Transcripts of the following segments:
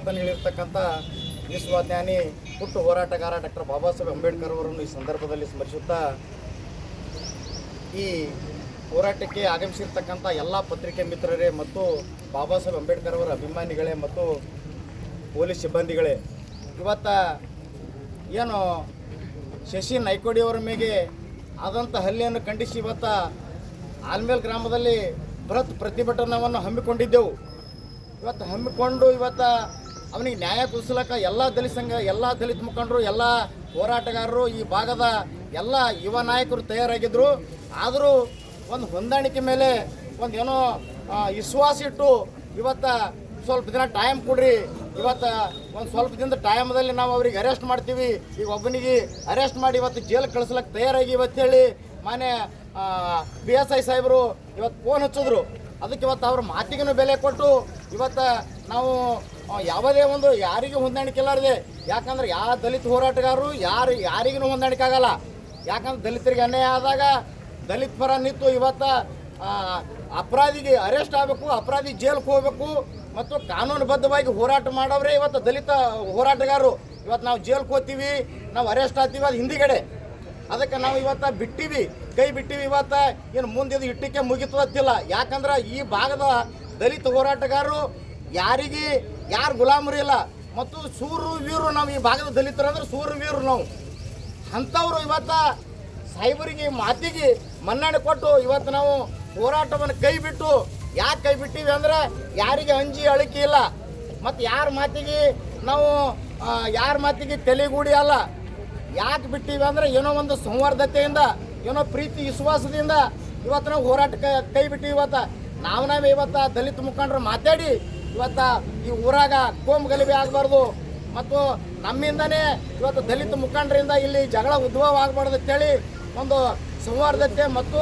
ಮಾತನ್ನು ಹೇಳಿರ್ತಕ್ಕಂಥ ವಿಶ್ವಜ್ಞಾನಿ ಹುಟ್ಟು ಹೋರಾಟಗಾರ ಡಾಕ್ಟರ್ ಬಾಬಾ ಸಾಹೇಬ್ ಅಂಬೇಡ್ಕರ್ ಅವರನ್ನು ಈ ಸಂದರ್ಭದಲ್ಲಿ ಸ್ಮರಿಸುತ್ತಾ, ಈ ಹೋರಾಟಕ್ಕೆ ಆಗಮಿಸಿರ್ತಕ್ಕಂಥ ಎಲ್ಲ ಪತ್ರಿಕೆ ಮಿತ್ರರೇ ಮತ್ತು ಬಾಬಾ ಸಾಹೇಬ್ ಅಂಬೇಡ್ಕರ್ ಅವರ ಅಭಿಮಾನಿಗಳೇ ಮತ್ತು ಪೊಲೀಸ್ ಸಿಬ್ಬಂದಿಗಳೇ, ಇವತ್ತು ಏನು ಶಶಿ ನಾಯ್ಕೋಡಿಯವರ ಮೇಲೆ ಆದಂಥ ಹಲ್ಲೆಯನ್ನು ಖಂಡಿಸಿ ಇವತ್ತು ಆಲ್ಮೇಲ್ ಗ್ರಾಮದಲ್ಲಿ ಬೃಹತ್ ಪ್ರತಿಭಟನೆಯನ್ನು ಹಮ್ಮಿಕೊಂಡಿದ್ದೆವು. ಇವತ್ತು ಹಮ್ಮಿಕೊಂಡು ಇವತ್ತು ಅವನಿಗೆ ನ್ಯಾಯ ಕೊಡಿಸ್ಲಿಕ್ಕೆ ಎಲ್ಲ ದಲಿತ ಸಂಘ, ಎಲ್ಲ ದಲಿತ ಮುಖಂಡರು, ಎಲ್ಲ ಹೋರಾಟಗಾರರು, ಈ ಭಾಗದ ಎಲ್ಲ ಯುವ ನಾಯಕರು ತಯಾರಾಗಿದ್ದರು. ಆದರೂ ಒಂದು ಹೊಂದಾಣಿಕೆ ಮೇಲೆ ಒಂದು ಏನೋ ವಿಶ್ವಾಸ ಇಟ್ಟು ಇವತ್ತು ಸ್ವಲ್ಪ ದಿನ ಟೈಮ್ ಕೊಡ್ರಿ, ಇವತ್ತು ಒಂದು ಸ್ವಲ್ಪ ದಿನದ ಟೈಮಲ್ಲಿ ನಾವು ಅವ್ರಿಗೆ ಅರೆಸ್ಟ್ ಮಾಡ್ತೀವಿ, ಈಗ ಒಬ್ಬನಿಗೆ ಅರೆಸ್ಟ್ ಮಾಡಿ ಇವತ್ತು ಜೈಲು ಕಳಿಸ್ಲಿಕ್ಕೆ ತಯಾರಾಗಿ ಇವತ್ತು ಹೇಳಿ ಮಾನ್ಯ PSI ಸಾಹೇಬರು ಇವತ್ತು ಫೋನ್ ಹಚ್ಚಿದ್ರು. ಅದಕ್ಕೆ ಇವತ್ತು ಅವ್ರ ಮಾತಿಗೂ ಬೆಲೆ ಕೊಟ್ಟು ಇವತ್ತು ನಾವು ಯಾವುದೇ ಒಂದು ಯಾರಿಗೂ ಹೊಂದಾಣಿಕೆ ಇಲ್ಲಾರದೆ, ಯಾಕಂದ್ರೆ ಯಾವ ದಲಿತ ಹೋರಾಟಗಾರರು ಯಾರಿಗೂ ಹೊಂದಾಣಿಕೆ ಆಗಲ್ಲ. ಯಾಕಂದ್ರೆ ದಲಿತರಿಗೆ ಅನ್ಯಾಯ ಆದಾಗ ದಲಿತ ಪರ ನಿಂತು ಇವತ್ತು ಅಪರಾಧಿಗೆ ಅರೆಸ್ಟ್ ಆಗಬೇಕು, ಅಪರಾಧಿ ಜೈಲ್ಗೆ ಹೋಗಬೇಕು ಮತ್ತು ಕಾನೂನುಬದ್ಧವಾಗಿ ಹೋರಾಟ ಮಾಡೋರೇ ಇವತ್ತು ದಲಿತ ಹೋರಾಟಗಾರರು. ಇವತ್ತು ನಾವು ಜೈಲ್ಗೆ ಹೋಗ್ತೀವಿ, ನಾವು ಅರೆಸ್ಟ್ ಆಗ್ತೀವಿ, ಅದು ಹಿಂದಿಗಡೆ. ಅದಕ್ಕೆ ನಾವು ಇವತ್ತು ಬಿಟ್ಟಿವಿ, ಕೈ ಬಿಟ್ಟಿವಿ. ಇವತ್ತು ಏನು ಮುಂದೆ ಇಟ್ಟಿಗೆ ಮುಗಿತದಿಲ್ಲ. ಯಾಕಂದ್ರೆ ಈ ಭಾಗದ ದಲಿತ ಹೋರಾಟಗಾರರು ಯಾರು ಗುಲಾಮರು ಇಲ್ಲ ಮತ್ತು ಸೂರು ವೀರು. ನಾವು ಈ ಭಾಗದ ದಲಿತರು ಅಂದ್ರೆ ಸೂರು ವೀರು ನಾವು. ಅಂಥವ್ರು ಇವತ್ತು ಸಾಹೇಬರಿಗೆ ಮಾತಿಗೆ ಮನ್ನಣೆ ಕೊಟ್ಟು ಇವತ್ತು ನಾವು ಹೋರಾಟವನ್ನು ಕೈ ಬಿಟ್ಟು, ಯಾಕೆ ಕೈ ಬಿಟ್ಟಿವಿ ಅಂದ್ರೆ ಯಾರಿಗೆ ಅಂಜಿ ಅಳಿಕೆ ಇಲ್ಲ ಮತ್ತು ಯಾರ ಮಾತಿಗೆ ತಲೆಗೂಡಿ ಅಲ್ಲ. ಯಾಕೆ ಬಿಟ್ಟಿವಿ ಅಂದ್ರೆ ಏನೋ ಒಂದು ಸಂವರ್ಧತೆಯಿಂದ, ಏನೋ ಪ್ರೀತಿ ವಿಶ್ವಾಸದಿಂದ ಇವತ್ತು ನಾವು ಹೋರಾಟಕ್ಕೆ ಕೈ ಬಿಟ್ಟಿವಿ. ನಾವೇ ಇವತ್ತು ದಲಿತ ಮುಖಂಡರು ಮಾತಾಡಿ ಇವತ್ತು ಈ ಊರಾಗ ಕೋಮು ಗಲಭೆ ಆಗಬಾರ್ದು ಮತ್ತು ನಮ್ಮಿಂದನೇ ಇವತ್ತು ದಲಿತ ಮುಖಂಡರಿಂದ ಇಲ್ಲಿ ಜಗಳ ಉದ್ಭವ ಆಗಬಾರ್ದು ಅಂತೇಳಿ ಒಂದು ಸಂವರ್ಧತೆ ಮತ್ತು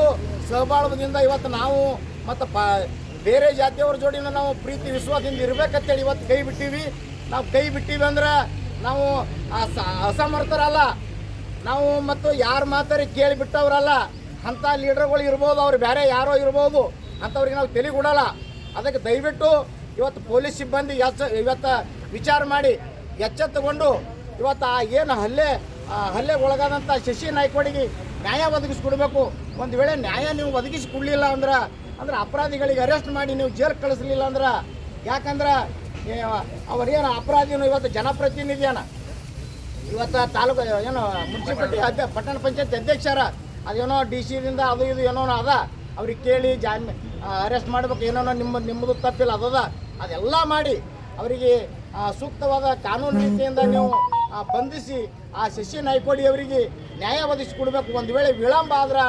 ಸಹಬಾಳ್ವದಿಂದ ಇವತ್ತು ನಾವು ಮತ್ತು ಬೇರೆ ಜಾತಿಯವ್ರ ಜೋಡಿನ ನಾವು ಪ್ರೀತಿ ವಿಶ್ವಾಸದಿಂದ ಇರಬೇಕಂತೇಳಿ ಇವತ್ತು ಕೈ ಬಿಟ್ಟಿವಿ. ನಾವು ಕೈ ಬಿಟ್ಟಿವಿ ಅಂದ್ರೆ ನಾವು ಅಸಮರ್ಥರಲ್ಲ, ನಾವು ಮತ್ತು ಯಾರು ಮಾತಾಡಿ ಕೇಳಿಬಿಟ್ಟವ್ರಲ್ಲ. ಅಂಥ ಲೀಡರ್ಗಳು ಇರ್ಬೋದು, ಅವ್ರು ಬೇರೆ ಯಾರೋ ಇರ್ಬೋದು, ಅಂಥವ್ರಿಗೆ ನಾವು ತಲೆಗೂಡಲ್ಲ. ಅದಕ್ಕೆ ದಯವಿಟ್ಟು ಇವತ್ತು ಪೊಲೀಸ್ ಸಿಬ್ಬಂದಿ ಇವತ್ತು ವಿಚಾರ ಮಾಡಿ ಎಚ್ಚೆತ್ತುಕೊಂಡು ಇವತ್ತು ಏನು ಹಲ್ಲೆಗೆ ಒಳಗಾದಂಥ ಶಶಿ ನಾಯ್ಕೋಡಿಗೆ ನ್ಯಾಯ ಒದಗಿಸ್ಕೊಡ್ಬೇಕು. ಒಂದು ವೇಳೆ ನ್ಯಾಯ ನೀವು ಒದಗಿಸಿಕೊಡ್ಲಿಲ್ಲ ಅಂದ್ರೆ ಅಪರಾಧಿಗಳಿಗೆ ಅರೆಸ್ಟ್ ಮಾಡಿ ನೀವು ಜೈಲ್ ಕಳಿಸ್ಲಿಲ್ಲ ಅಂದ್ರೆ, ಯಾಕಂದ್ರೆ ಅವರೇನು ಅಪರಾಧಿನೂ ಇವತ್ತು ಜನಪ್ರತಿನಿಧಿಯನ, ಇವತ್ತು ತಾಲೂಕು ಏನು ಮುನ್ಸಿಪಾಲ್ಟಿ ಪಟ್ಟಣ ಪಂಚಾಯತ್ ಅಧ್ಯಕ್ಷರ, ಅದೇನೋ DC ಅದು ಇದು ಏನೋ ಅದ, ಅವ್ರಿಗೆ ಕೇಳಿ ಅರೆಸ್ಟ್ ಮಾಡ್ಬೇಕು, ಏನೋ ನಿಮ್ಮದು ತಪ್ಪಿಲ್ಲ ಅದೆಲ್ಲ ಮಾಡಿ ಅವರಿಗೆ ಸೂಕ್ತವಾದ ಕಾನೂನು ರೀತಿಯಿಂದ ನೀವು ಬಂಧಿಸಿ ಆ ಶಶಿ ನಾಯ್ಕೋಡಿ ಅವರಿಗೆ ನ್ಯಾಯ ಒದಗಿಸಿಕೊಡ್ಬೇಕು. ಒಂದು ವೇಳೆ ವಿಳಂಬ ಆದ್ರೆ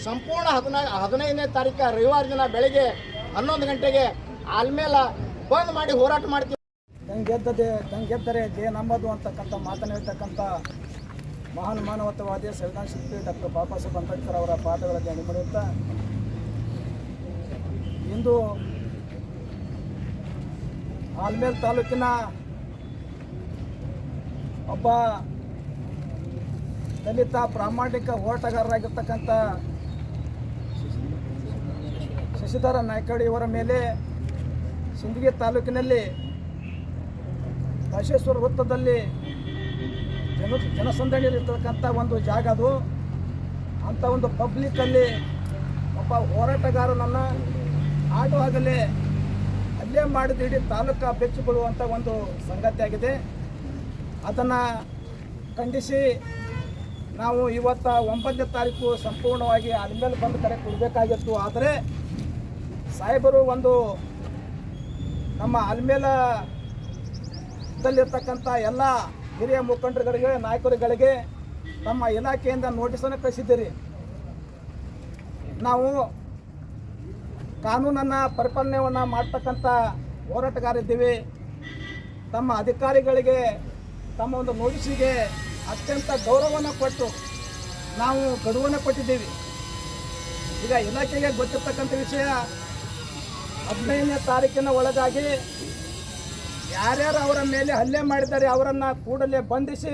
ಸಂಪೂರ್ಣ 15ನೇ ತಾರೀಕು ರವಿವಾರ ದಿನ ಬೆಳಗ್ಗೆ 11 ಗಂಟೆಗೆ ಆಲ್ಮೇಲೆ ಬಂದ್ ಮಾಡಿ ಹೋರಾಟ ಮಾಡ್ತೀವಿ. ತಂಗೆದ್ದರೆ ಜಯ ನಂಬದು ಅಂತಕ್ಕಂಥ ಮಾತನ್ನು ಹೇಳ್ತಕ್ಕಂಥ ಮಹಾನ್ ಮಾನವತಾವಾದಿ ಸಂವಿಧಾನ ಶಿಲ್ಪಿ ಡಾಕ್ಟರ್ ಬಾಬಾ ಸಾಹೇಬ್ ಅಂಬೇಡ್ಕರ್ ಅವರ ಪಾದಗಳಲ್ಲಿ ಅಣಿಮಡಿಯುತ್ತಾ ಇಂದು ಆಲ್ಮೇಲ್ ತಾಲೂಕಿನ ಒಬ್ಬ ದಲಿತ ಪ್ರಾಮಾಣಿಕ ಹೋರಾಟಗಾರರಾಗಿರ್ತಕ್ಕಂಥ ಶಶಿಧರ ನಾಯ್ಕೋಡಿ ಅವರ ಮೇಲೆ ಸಿಂದಗಿ ತಾಲೂಕಿನಲ್ಲಿ ಬಸವೇಶ್ವರ ವೃತ್ತದಲ್ಲಿ ಜನಸಂದಣಿಯಲ್ಲಿರ್ತಕ್ಕಂಥ ಒಂದು ಜಾಗ ಅದು. ಅಂಥ ಒಂದು ಪಬ್ಲಿಕ್ಕಲ್ಲಿ ಒಬ್ಬ ಹೋರಾಟಗಾರನನ್ನು ಆಡುವಾಗಲೇ ಹಲ್ಲೆ ಮಾಡಿದ ಇಡೀ ತಾಲೂಕು ಬೆಚ್ಚಿಕೊಳ್ಳುವಂಥ ಒಂದು ಸಂಗತಿಯಾಗಿದೆ. ಅದನ್ನು ಖಂಡಿಸಿ ನಾವು ಇವತ್ತು 9ನೇ ತಾರೀಕು ಸಂಪೂರ್ಣವಾಗಿ ಆಲ್ಮೇಲ್ ಬಂದು ಕರೆ ಕೊಡಬೇಕಾಗಿತ್ತು. ಆದರೆ ಸಾಹೇಬರು ಒಂದು ನಮ್ಮ ಆಲ್ಮೇಲದಲ್ಲಿರ್ತಕ್ಕಂಥ ಎಲ್ಲ ಹಿರಿಯ ಮುಖಂಡರುಗಳಿಗೆ, ನಾಯಕರುಗಳಿಗೆ ತಮ್ಮ ಇಲಾಖೆಯಿಂದ ನೋಟಿಸನ್ನು ಕಳಿಸಿದ್ದೀರಿ. ನಾವು ಕಾನೂನನ್ನು ಪರಿಪಾಲನೆಯನ್ನು ಮಾಡ್ತಕ್ಕಂಥ ಹೋರಾಟಗಾರಿದ್ದೀವಿ. ತಮ್ಮ ಅಧಿಕಾರಿಗಳಿಗೆ ತಮ್ಮ ಒಂದು ನೋಟಿಸಿಗೆ ಅತ್ಯಂತ ಗೌರವವನ್ನು ಕೊಟ್ಟು ನಾವು ಗಡುವನ್ನು ಕೊಟ್ಟಿದ್ದೀವಿ. ಈಗ ಇಲಾಖೆಗೆ ಗೊತ್ತಿರ್ತಕ್ಕಂಥ ವಿಷಯ, 15ನೇ ತಾರೀಕಿನ ಒಳಗಾಗಿ ಯಾರ್ಯಾರು ಅವರ ಮೇಲೆ ಹಲ್ಲೆ ಮಾಡಿದ್ದಾರೆ ಅವರನ್ನು ಕೂಡಲೇ ಬಂಧಿಸಿ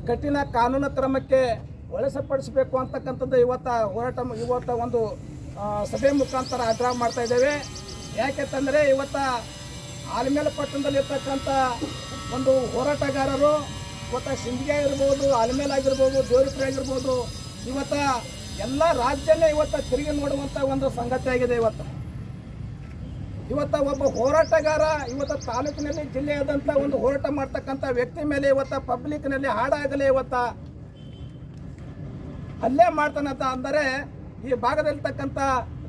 ಕಠಿಣ ಕಾನೂನು ಕ್ರಮಕ್ಕೆ ಒಳಪಡಿಸಬೇಕು ಅಂತಕ್ಕಂಥದ್ದು ಇವತ್ತು ಒಂದು ಸಭೆ ಮುಖಾಂತರ ಆಗ್ರಹ ಮಾಡ್ತಾ ಇದ್ದೇವೆ. ಯಾಕೆಂತಂದರೆ ಇವತ್ತು ಆಲ್ಮೇಲ ಪಟ್ಟಣದಲ್ಲಿ ಇರ್ತಕ್ಕಂಥ ಒಂದು ಹೋರಾಟಗಾರರು ಇವತ್ತು ಸಿಂದಗಿ ಆಗಿರ್ಬೋದು, ಆಲ್ಮೇಲ ಆಗಿರ್ಬೋದು, ದೇವರಿಪುರ ಆಗಿರ್ಬೋದು, ಇವತ್ತು ಎಲ್ಲ ರಾಜ್ಯನೇ ಇವತ್ತು ತಿರುಗಿ ನೋಡುವಂಥ ಒಂದು ಸಂಗತಿ ಆಗಿದೆ. ಇವತ್ತು ಒಬ್ಬ ಹೋರಾಟಗಾರ ಇವತ್ತು ತಾಲೂಕಿನಲ್ಲಿ ಜಿಲ್ಲೆಯಾದಂಥ ಒಂದು ಹೋರಾಟ ಮಾಡ್ತಕ್ಕಂಥ ವ್ಯಕ್ತಿ ಮೇಲೆ ಇವತ್ತು ಪಬ್ಲಿಕ್ನಲ್ಲಿ ಹಾಡಾಗಲಿ ಇವತ್ತು ಹಲ್ಲೆ ಮಾಡ್ತಾನಂತ ಅಂದರೆ ಈ ಭಾಗದಲ್ಲಿರ್ತಕ್ಕಂಥ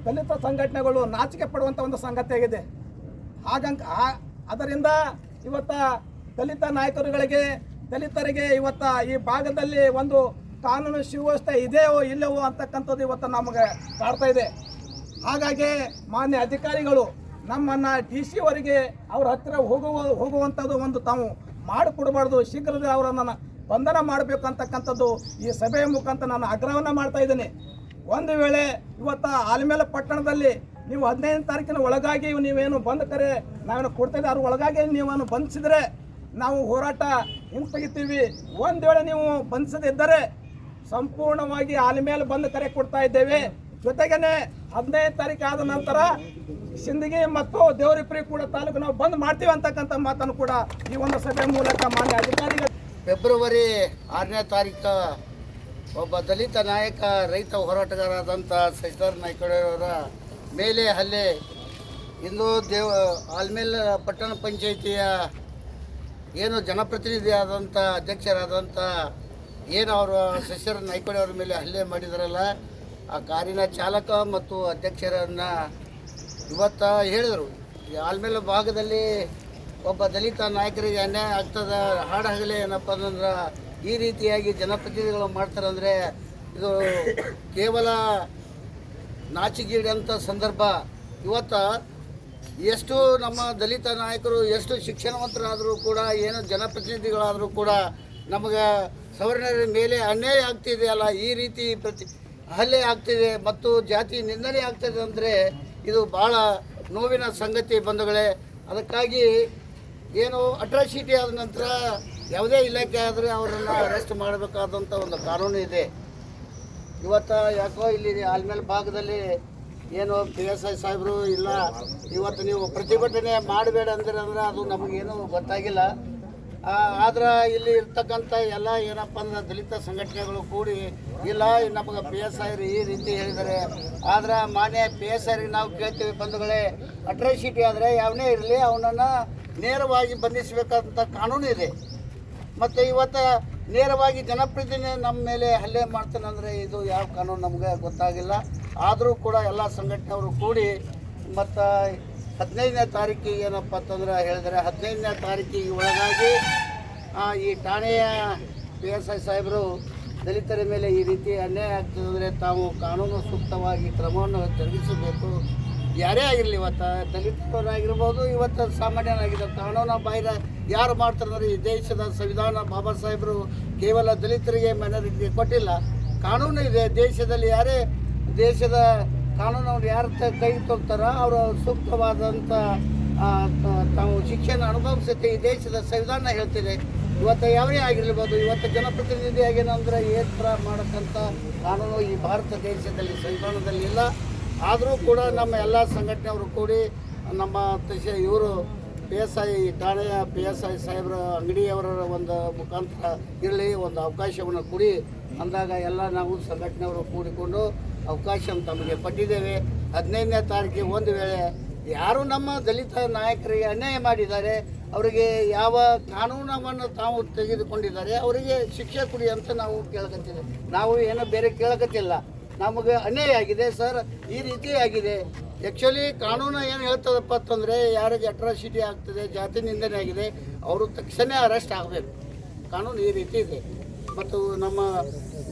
ದಲಿತ ಸಂಘಟನೆಗಳು ನಾಚಿಕೆ ಪಡುವಂಥ ಒಂದು ಸಂಗತಿಯಾಗಿದೆ. ಅದರಿಂದ ಇವತ್ತು ದಲಿತ ನಾಯಕರುಗಳಿಗೆ, ದಲಿತರಿಗೆ ಇವತ್ತು ಈ ಭಾಗದಲ್ಲಿ ಒಂದು ಕಾನೂನು ಸುವ್ಯವಸ್ಥೆ ಇದೆಯೋ ಇಲ್ಲವೋ ಅಂತಕ್ಕಂಥದ್ದು ಇವತ್ತು ನಮಗೆ ಕಾಡ್ತಾ ಇದೆ. ಹಾಗಾಗಿ ಮಾನ್ಯ ಅಧಿಕಾರಿಗಳು ನಮ್ಮನ್ನು DC ವರೆಗೆ ಅವ್ರ ಹತ್ತಿರ ಹೋಗುವಂಥದ್ದು ಒಂದು ತಾವು ಮಾಡಿಕೊಡಬಾರ್ದು, ಶೀಘ್ರದಲ್ಲಿ ಅವರನ್ನು ಬಂಧನ ಮಾಡಬೇಕು ಅಂತಕ್ಕಂಥದ್ದು ಈ ಸಭೆಯ ಮುಖಾಂತರ ನಾನು ಆಗ್ರಹವನ್ನು ಮಾಡ್ತಾ ಇದ್ದೀನಿ. ಒಂದು ವೇಳೆ ಇವತ್ತು ಆಲ್ಮೇಲ ಪಟ್ಟಣದಲ್ಲಿ ನೀವು 15ನೇ ತಾರೀಕಿನ ಒಳಗಾಗಿ ನೀವೇನು ಬಂದ್ ಕರೆ ನಾವೇನು ಕೊಡ್ತಾ ಇದ್ದೀವಿ, ಅದ್ರ ಒಳಗಾಗಿ ನೀವೇನು ಬಂಧಿಸಿದರೆ ನಾವು ಹೋರಾಟ ಹಿಂತೆಗಿತೀವಿ. ಒಂದು ವೇಳೆ ನೀವು ಬಂಧಿಸದಿದ್ದರೆ ಸಂಪೂರ್ಣವಾಗಿ ಆಲ್ಮೇಲ ಬಂದ್ ಕರೆ ಕೊಡ್ತಾ ಇದ್ದೇವೆ. ಜೊತೆಗೇನೆ 15ನೇ ತಾರೀಕು ಆದ ನಂತರ ಸಿಂದಗಿ ಮತ್ತು ದೇವರಿಪುರ ಕೂಡ ತಾಲೂಕು ನಾವು ಬಂದ್ ಮಾಡ್ತೀವಿ ಅಂತಕ್ಕಂಥ ಮಾತನ್ನು ಕೂಡ ಈ ಒಂದು ಸಭೆ ಮೂಲಕ ಮಾನ್ಯ ಅಧಿಕಾರಿಗಳು. ಫೆಬ್ರವರಿ 6ನೇ ತಾರೀಕು ಒಬ್ಬ ದಲಿತ ನಾಯಕ, ರೈತ ಹೋರಾಟಗಾರರಾದಂಥ ಶಶಿಧರ್ ನಾಯ್ಕಡೆಯವರ ಮೇಲೆ ಹಲ್ಲೆ ಇಂದು ಆಲ್ಮೇಲ ಪಟ್ಟಣ ಪಂಚಾಯಿತಿಯ ಏನು ಜನಪ್ರತಿನಿಧಿ ಆದಂಥ ಅಧ್ಯಕ್ಷರಾದಂಥ ಏನು ಅವರು ಶಶಿಧರ್ ನಾಯ್ಕಡೆಯವರ ಮೇಲೆ ಹಲ್ಲೆ ಮಾಡಿದಾರಲ್ಲ, ಆ ಕಾರಿನ ಚಾಲಕ ಮತ್ತು ಅಧ್ಯಕ್ಷರನ್ನು ಇವತ್ತು ಹೇಳಿದರು ಈ ಆಲ್ಮೇಲ ಭಾಗದಲ್ಲಿ ಒಬ್ಬ ದಲಿತ ನಾಯಕರಿಗೆ ಅನ್ಯಾಯ ಆಗ್ತದೆ, ಹಾಡಹಗಲೇ ಏನಪ್ಪ ಅಂತಂದ್ರೆ ಈ ರೀತಿಯಾಗಿ ಜನಪ್ರತಿನಿಧಿಗಳು ಮಾಡ್ತಾರಂದರೆ ಇದು ಕೇವಲ ನಾಚಿಗೀಡಂಥ ಸಂದರ್ಭ. ಇವತ್ತು ಎಷ್ಟು ನಮ್ಮ ದಲಿತ ನಾಯಕರು ಎಷ್ಟು ಶಿಕ್ಷಣವಂತರಾದರೂ ಕೂಡ, ಏನು ಜನಪ್ರತಿನಿಧಿಗಳಾದರೂ ಕೂಡ ನಮಗೆ ಸವರ್ಣರ ಮೇಲೆ ಅನ್ಯಾಯ ಆಗ್ತಿದೆಯಲ್ಲ, ಈ ರೀತಿ ಹಲ್ಲೆ ಆಗ್ತಿದೆ ಮತ್ತು ಜಾತಿ ನಿಂದನೆ ಆಗ್ತಿದೆ ಅಂದರೆ ಇದು ಭಾಳ ನೋವಿನ ಸಂಗತಿ ಬಂಧುಗಳೇ. ಅದಕ್ಕಾಗಿ ಏನು ಅಟ್ರಾಸಿಟಿ ಆದ ನಂತರ ಯಾವುದೇ ಇಲಾಖೆ ಆದರೆ ಅವರನ್ನು ಅರೆಸ್ಟ್ ಮಾಡಬೇಕಾದಂಥ ಒಂದು ಕಾನೂನು ಇದೆ. ಇವತ್ತು ಯಾಕೋ ಇಲ್ಲಿ ಆಲ್ಮೇಲ ಭಾಗದಲ್ಲಿ ಏನು PSI ಸಾಹೇಬರು ಇಲ್ಲ, ಇವತ್ತು ನೀವು ಪ್ರತಿಭಟನೆ ಮಾಡಬೇಡ ಅಂದರೆ ಅದು ನಮಗೇನು ಗೊತ್ತಾಗಿಲ್ಲ. ಆದ್ರೆ ಇಲ್ಲಿ ಇರ್ತಕ್ಕಂಥ ಎಲ್ಲ ಏನಪ್ಪ ಅಂದ್ರೆ ದಲಿತ ಸಂಘಟನೆಗಳು ಕೂಡಿ ಇಲ್ಲ ನಮಗೆ PSI ಈ ರೀತಿ ಹೇಳಿದ್ದಾರೆ. ಆದ್ರೆ ಮಾನ್ಯ PSI ನಾವು ಕೇಳ್ತೀವಿ ಬಂಧುಗಳೇ, ಅಟ್ರಾಸಿಟಿ ಆದರೆ ಯಾವನೇ ಇರಲಿ ಅವನನ್ನು ನೇರವಾಗಿ ಬಂಧಿಸಬೇಕಂತ ಕಾನೂನು ಇದೆ. ಮತ್ತು ಇವತ್ತು ನೇರವಾಗಿ ಜನಪ್ರತಿನಿಧಿ ನಮ್ಮ ಮೇಲೆ ಹಲ್ಲೆ ಮಾಡ್ತಾನಂದರೆ ಇದು ಯಾವ ಕಾನೂನು ನಮಗೆ ಗೊತ್ತಾಗಿಲ್ಲ. ಆದರೂ ಕೂಡ ಎಲ್ಲ ಸಂಘಟನೆಯವರು ಕೂಡಿ ಮತ್ತು 15ನೇ ತಾರೀಕಿಗೆ ಏನಪ್ಪ ಅಂತಂದ್ರೆ ಹೇಳಿದರೆ 15ನೇ ತಾರೀಕಿಗೆ ಒಳಗಾಗಿ ಈ ಠಾಣೆಯ PSI ಸಾಹೇಬರು ದಲಿತರ ಮೇಲೆ ಈ ರೀತಿ ಅನ್ಯಾಯ ಆಗ್ತದಂದರೆ ತಾವು ಕಾನೂನು ಸೂಕ್ತವಾಗಿ ಕ್ರಮವನ್ನು ಜರುಗಿಸಬೇಕು. ಯಾರೇ ಆಗಿರಲಿ, ಇವತ್ತು ದಲಿತರಾಗಿರ್ಬೋದು, ಇವತ್ತು ಸಾಮಾನ್ಯನಾಗಿದೆ, ಕಾನೂನು ಬಾಹಿರ ಯಾರು ಮಾಡ್ತಾರಂದ್ರೆ ಈ ದೇಶದ ಸಂವಿಧಾನ ಬಾಬಾ ಸಾಹೇಬರು ಕೇವಲ ದಲಿತರಿಗೆ ಮೈನಾರಿಟಿಗೆ ಕೊಟ್ಟಿಲ್ಲ, ಕಾನೂನು ಇದೆ ದೇಶದಲ್ಲಿ. ಯಾರೇ ದೇಶದ ಕಾನೂನನ್ನು ಯಾರು ಕೈ ತೊಗ್ತಾರೋ ಅವರು ಸೂಕ್ತವಾದಂಥ ತಾವು ಶಿಕ್ಷಣ ಅನುಭವಿಸುತ್ತೆ. ಈ ದೇಶದ ಸಂವಿಧಾನ ಹೇಳ್ತಿದೆ. ಇವತ್ತು ಯಾವೇ ಆಗಿರ್ಬೋದು, ಇವತ್ತು ಜನಪ್ರತಿನಿಧಿ ಆಗೇನಂದ್ರೆ ಏತ್ರ ಮಾಡಕ್ಕಂಥ ಕಾನೂನು ಈ ಭಾರತ ದೇಶದಲ್ಲಿ ಸಂವಿಧಾನದಲ್ಲಿ ಇಲ್ಲ. ಆದರೂ ಕೂಡ ನಮ್ಮ ಎಲ್ಲ ಸಂಘಟನೆಯವರು ಕೂಡಿ ನಮ್ಮ ಇವರು PSI ಠಾಣೆಯ PSI ಸಾಹೇಬರ ಅಂಗಡಿಯವರ ಒಂದು ಮುಖಾಂತರ ಇರಲಿ, ಒಂದು ಅವಕಾಶವನ್ನು ಕೊಡಿ ಅಂದಾಗ ಎಲ್ಲ ನಾವು ಸಂಘಟನೆಯವರು ಕೂಡಿಕೊಂಡು ಅವಕಾಶ ತಮಗೆ ಕೊಟ್ಟಿದ್ದೇವೆ. 15ನೇ ತಾರೀಕಿಗೆ ಒಂದು ವೇಳೆ ಯಾರು ನಮ್ಮ ದಲಿತ ನಾಯಕರಿಗೆ ಅನ್ಯಾಯ ಮಾಡಿದ್ದಾರೆ, ಅವರಿಗೆ ಯಾವ ಕಾನೂನವನ್ನು ತಾವು ತೆಗೆದುಕೊಂಡಿದ್ದಾರೆ ಅವರಿಗೆ ಶಿಕ್ಷೆ ಕೊಡಿ ಅಂತ ನಾವು ಕೇಳಕತ್ತಿದ್ದೇವೆ. ನಾವು ಏನೋ ಬೇರೆ ಕೇಳಕತ್ತಿಲ್ಲ, ನಮಗೆ ಅನ್ಯಾಯ ಆಗಿದೆ ಸರ್, ಈ ರೀತಿ ಆಗಿದೆ. ಆ್ಯಕ್ಚುಲಿ ಕಾನೂನು ಏನು ಹೇಳ್ತದಪ್ಪ ಅಂತಂದರೆ ಯಾರಿಗೆ ಅಟ್ರಾಸಿಟಿ ಆಗ್ತದೆ, ಜಾತಿ ನಿಂದನೆ ಆಗಿದೆ, ಅವರು ತಕ್ಷಣ ಅರೆಸ್ಟ್ ಆಗಬೇಕು. ಕಾನೂನು ಈ ರೀತಿ ಇದೆ. ಮತ್ತು ನಮ್ಮ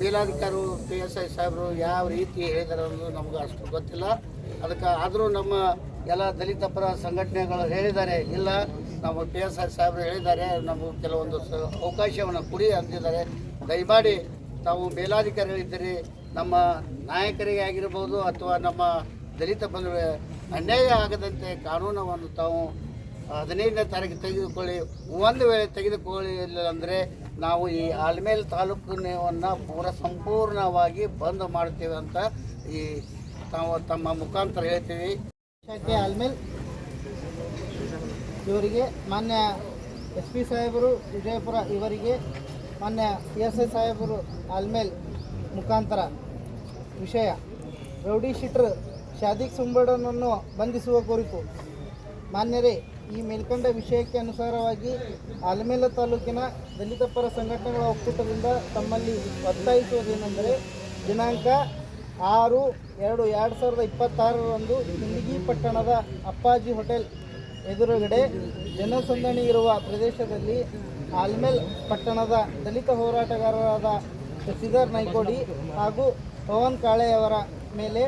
ಮೇಲಾಧಿಕಾರಿ PSI ಸಾಹೇಬರು ಯಾವ ರೀತಿ ಹೇಳಿದಾರೆ ಅನ್ನೋದು ನಮ್ಗೆ ಅಷ್ಟು ಗೊತ್ತಿಲ್ಲ. ಅದಕ್ಕೆ ಆದರೂ ನಮ್ಮ ಎಲ್ಲ ದಲಿತ ಪರ ಸಂಘಟನೆಗಳು ಹೇಳಿದ್ದಾರೆ, ಇಲ್ಲ ನಮ್ಮ PSI ಸಾಹೇಬರು ಹೇಳಿದ್ದಾರೆ, ನಮಗೆ ಕೆಲವೊಂದು ಅವಕಾಶವನ್ನು ಕೊಡಿ ಅಂತಿದ್ದಾರೆ. ದಯಮಾಡಿ ತಾವು ಮೇಲಾಧಿಕಾರಿಗಳಿದ್ದೀರಿ, ನಮ್ಮ ನಾಯಕರಿಗೆ ಆಗಿರ್ಬೋದು ಅಥವಾ ನಮ್ಮ ದಲಿತ ಬಂಧುಗಳ ಅನ್ಯಾಯ ಆಗದಂತೆ ಕಾನೂನನ್ನು ತಾವು 15ನೇ ತಾರೀಕು ತೆಗೆದುಕೊಳ್ಳಿ. ಒಂದು ವೇಳೆ ತೆಗೆದುಕೊಳ್ಳಿಲ್ಲ ಅಂದರೆ ನಾವು ಈ ಆಲ್ಮೇಲ ತಾಲೂಕನ್ನು ಸಂಪೂರ್ಣವಾಗಿ ಬಂದ್ ಮಾಡ್ತೀವಿ ಅಂತ ಈ ತಾವು ತಮ್ಮ ಮುಖಾಂತರ ಹೇಳ್ತೀವಿ. ಆಲ್ಮೇಲ್ ಇವರಿಗೆ ಮಾನ್ಯ ಎಸ್ ಪಿ ಸಾಹೇಬರು ವಿಜಯಪುರ ಇವರಿಗೆ ಮಾನ್ಯ PSI ಸಾಹೇಬರು ಆಲ್ಮೇಲ್ ಮುಖಾಂತರ ವಿಷಯ ರೌಡಿ ಶೀಟರ್ ಶಾದಿಕ್ ಸುಂಬಡನನ್ನು ಬಂಧಿಸುವ ಕುರಿತು ಮಾನ್ಯರೇ, ಈ ಮೇಲ್ಕಂಡ ವಿಷಯಕ್ಕೆ ಅನುಸಾರವಾಗಿ ಆಲಮೇಲ ತಾಲೂಕಿನ ದಲಿತ ಪರ ಸಂಘಟನೆಗಳ ಒಕ್ಕೂಟದಿಂದ ತಮ್ಮಲ್ಲಿ ಒತ್ತಾಯಿಸುವುದೇನೆಂದರೆ ದಿನಾಂಕ 6/2/2026ರಂದು ಸಿಂದಗಿ ಪಟ್ಟಣದ ಅಪ್ಪಾಜಿ ಹೋಟೆಲ್ ಎದುರುಗಡೆ ಜನಸಂದಣಿ ಇರುವ ಪ್ರದೇಶದಲ್ಲಿ ಆಲ್ಮೇಲ್ ಪಟ್ಟಣದ ದಲಿತ ಹೋರಾಟಗಾರರಾದ ಶಶಿಧರ್ ನಾಯ್ಕೋಡಿ ಹಾಗೂ ಪವನ್ ಕಾಳೆಯವರ ಮೇಲೆ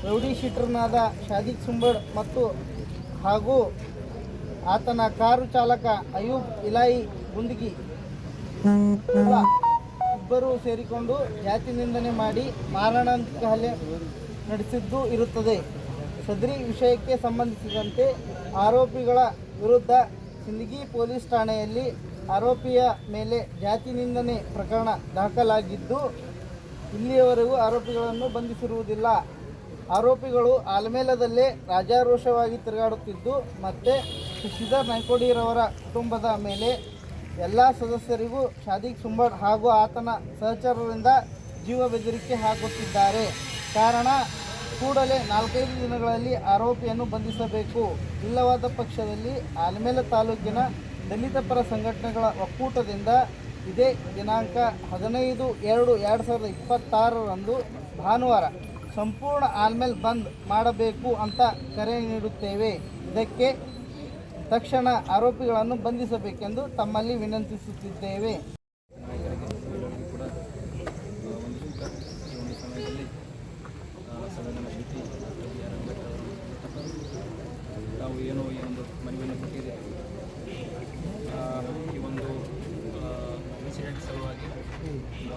ರೌಡಿ ಶೀಟರ್ನಾದ ಶಾದಿಕ್ ಸುಂಬಡ್ ಮತ್ತು ಹಾಗೂ ಆತನ ಕಾರು ಚಾಲಕ ಅಯೂಬ್ ಇಲಾಯಿ ಗುಂದಗಿ ಇಬ್ಬರು ಸೇರಿಕೊಂಡು ಜಾತಿ ನಿಂದನೆ ಮಾಡಿ ಮಾರಣಾಂತಿಕ ಹಲ್ಲೆ ನಡೆಸಿದ್ದು ಇರುತ್ತದೆ. ಸದರಿ ವಿಷಯಕ್ಕೆ ಸಂಬಂಧಿಸಿದಂತೆ ಆರೋಪಿಗಳ ವಿರುದ್ಧ ಸಿಂದಗಿ ಪೊಲೀಸ್ ಠಾಣೆಯಲ್ಲಿ ಆರೋಪಿಯ ಮೇಲೆ ಜಾತಿ ನಿಂದನೆ ಪ್ರಕರಣ ದಾಖಲಾಗಿದ್ದು ಇಲ್ಲಿಯವರೆಗೂ ಆರೋಪಿಗಳನ್ನು ಬಂಧಿಸಿರುವುದಿಲ್ಲ. ಆರೋಪಿಗಳು ಆಲ್ಮೇಲದಲ್ಲೇ ರಾಜಾರೋಷವಾಗಿ ತಿರುಗಾಡುತ್ತಿದ್ದು ಮತ್ತು ಶಶಿಧರ್ ನಾಯ್ಕೋಡಿರವರ ಕುಟುಂಬದ ಮೇಲೆ ಎಲ್ಲ ಸದಸ್ಯರಿಗೂ ಶಾದಿಕ್ ಸುಂಬಡ್ ಹಾಗೂ ಆತನ ಸಹಚರರಿಂದ ಜೀವ ಬೆದರಿಕೆ ಹಾಕುತ್ತಿದ್ದಾರೆ. ಕಾರಣ ಕೂಡಲೇ 4-5 ದಿನಗಳಲ್ಲಿ ಆರೋಪಿಯನ್ನು ಬಂಧಿಸಬೇಕು. ಇಲ್ಲವಾದ ಪಕ್ಷದಲ್ಲಿ ಆಲ್ಮೇಲ ತಾಲೂಕಿನ ದಲಿತ ಪರ ಸಂಘಟನೆಗಳ ಒಕ್ಕೂಟದಿಂದ ಇದೇ ದಿನಾಂಕ 15/2/2026ರಂದು ಭಾನುವಾರ ಸಂಪೂರ್ಣ ಆಲ್ಮೇಲ್ ಬಂದ್ ಮಾಡಬೇಕು ಅಂತ ಕರೆ ನೀಡುತ್ತೇವೆ. ಇದಕ್ಕೆ ತಕ್ಷಣ ಆರೋಪಿಗಳನ್ನು ಬಂಧಿಸಬೇಕೆಂದು ತಮ್ಮಲ್ಲಿ ವಿನಂತಿಸುತ್ತಿದ್ದೇವೆ. ನಾವು ಏನೋ ಈ ಒಂದು ಮನವಿಯನ್ನು ಕೊಟ್ಟಿದೆ. ಈ ಒಂದು ಇನ್ಸಿಡೆಂಟ್ ಸಲುವಾಗಿ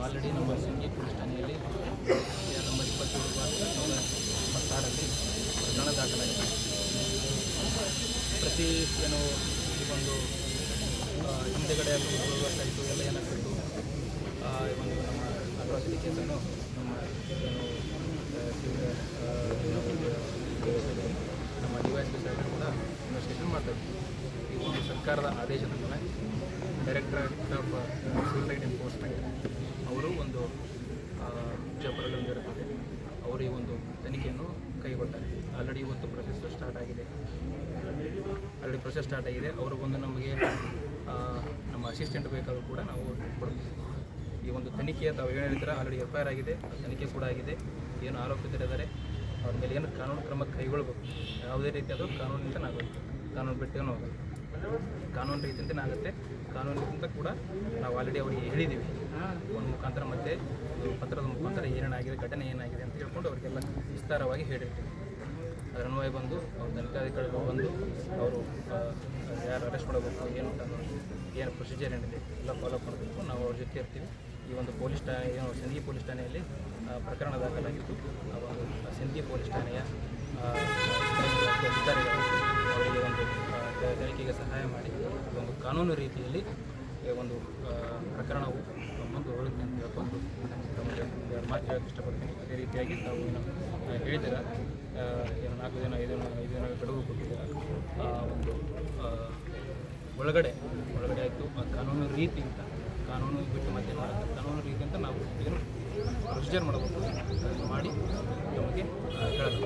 ಆಲ್ರೆಡಿ ನಮ್ಮ ಸಿಂದಗಿ ಪೊಲೀಸ್ ಠಾಣೆಯಲ್ಲಿ ನಂಬರ್ 27/2026ರಲ್ಲಿ ಪ್ರಕರಣ ದಾಖಲಾಗಿದೆ. ಪ್ರತಿ ಏನು ಈ ಒಂದು ಹಿಂದೆಗಡೆ ವರ್ಷಾಯಿತು ಎಲ್ಲ ಏನಾಗ್ತಿತ್ತು ಈ ಒಂದು ನಮ್ಮ ಅಟ್ರಾಸಿಟಿ ಕೇಸನ್ನು ನಮ್ಮ ಏನು ನಮ್ಮ DYSP ಸಾಹೇಬರು ಕೂಡ ಇನ್ವೆಸ್ಟಿಗೇಷನ್ ಮಾಡ್ತಾಯಿದ್ವಿ. ಈ ಒಂದು ಸರ್ಕಾರದ ಆದೇಶದ ಮೇಲೆ directorate of civil right enforcement ಅವರು ಒಂದು ವಿಜಯಪುರದಲ್ಲಿ ಇರುತ್ತದೆ. ಅವರು ಈ ಒಂದು ತನಿಖೆಯನ್ನು ಕೈಗೊಳ್ತಾರೆ. ಆಲ್ರೆಡಿ ಇವತ್ತು ಪ್ರೊಸೆಸ್ ಸ್ಟಾರ್ಟ್ ಆಗಿದೆ. ಅವರು ಬಂದು ನಮಗೆ ನಮ್ಮ ಅಸಿಸ್ಟೆಂಟ್ ಬೇಕಾದರೂ ಕೂಡ ನಾವು ಕೊಡ್ತೀವಿ. ಈ ಒಂದು ತನಿಖೆ ತಾವು ಏನು ಹೇಳಿದ್ರೆ ಆಲ್ರೆಡಿ FIR ಆಗಿದೆ, ತನಿಖೆ ಕೂಡ ಆಗಿದೆ. ಏನು ಆರೋಪಿತರಿದ್ದಾರೆ ಅವ್ರ ಮೇಲೆ ಏನು ಕಾನೂನು ಕ್ರಮ ಕೈಗೊಳ್ಬೇಕು. ಯಾವುದೇ ರೀತಿಯಾದರೂ ಕಾನೂನಿಂದ ಆಗುತ್ತೆ, ಕಾನೂನು ಬಿಟ್ಟೇನೂ ಆಗುತ್ತೆ, ಕಾನೂನು ರೀತಿಯಿಂದನೇ ಆಗುತ್ತೆ. ಕಾನೂನಿಗಿಂತ ಕೂಡ ನಾವು ಆಲ್ರೆಡಿ ಅವರಿಗೆ ಹೇಳಿದ್ದೀವಿ ಒಂದು ಮುಖಾಂತರ ಮತ್ತು ಪತ್ರದ ಮುಖಾಂತರ ಏನೇನಾಗಿದೆ, ಘಟನೆ ಏನಾಗಿದೆ ಅಂತ ಹೇಳ್ಕೊಂಡು ಅವರಿಗೆಲ್ಲ ವಿಸ್ತಾರವಾಗಿ ಹೇಳಿರ್ತೀವಿ. ಅದರ ಅನ್ವಯ ಬಂದು ಅವ್ರ ತನಿಖಾಧಿಕಾರಿಗಳು ಬಂದು ಅವರು ಯಾರು ಅರೆಸ್ಟ್ ಮಾಡಬೇಕು, ಏನು ಏನು ಪ್ರೊಸೀಜರ್ ಏನಿದೆ ಎಲ್ಲ ಫಾಲೋಅಪ್ ಮಾಡಬೇಕು. ನಾವು ಅವ್ರ ಜೊತೆ ಇರ್ತೀವಿ. ಈ ಒಂದು ಪೊಲೀಸ್ ಠಾಣೆ ಏನು ಸಿಂದಗಿ ಪೊಲೀಸ್ ಠಾಣೆಯಲ್ಲಿ ಪ್ರಕರಣ ದಾಖಲಾಗಿತ್ತು. ನಾವು ಒಂದು ಸಿಂದಗಿ ಪೊಲೀಸ್ ಠಾಣೆಯ ಅಧಿಕಾರಿಗಳು ಅವರಿಗೆ ಒಂದು ತನಿಖೆಗೆ ಸಹಾಯ ಮಾಡಿ ಒಂದು ಕಾನೂನು ರೀತಿಯಲ್ಲಿ ಒಂದು ಪ್ರಕರಣವು ಮುಂದೆ ಹೋಗುತ್ತೆ ಅಂತ ಹೇಳ್ಕೊಂಡು ತಮಗೆ ಮಾತು ಹೇಳೋಕ್ಕೆ ಇಷ್ಟಪಡ್ತೀನಿ. ಅದೇ ರೀತಿಯಾಗಿ ತಾವು ಹೇಳಿದ್ದೀರ ಏನು 4 ದಿನ 5 ದಿನ ಗಡುವು ಕೊಟ್ಟಿದ್ದೀರ. ಒಂದು ಒಳಗಡೆ ಆಯಿತು ಕಾನೂನು ರೀತಿ ಅಂತ, ಕಾನೂನು ಬಿಟ್ಟು ಮತ್ತೆ ಕಾನೂನು ರೀತಿ ಅಂತ ನಾವು ಏನು ಪ್ರೊಸೀಜರ್ ಮಾಡಬೇಕು ಅದನ್ನು ಮಾಡಿ ನಮಗೆ ಹೇಳೋದು.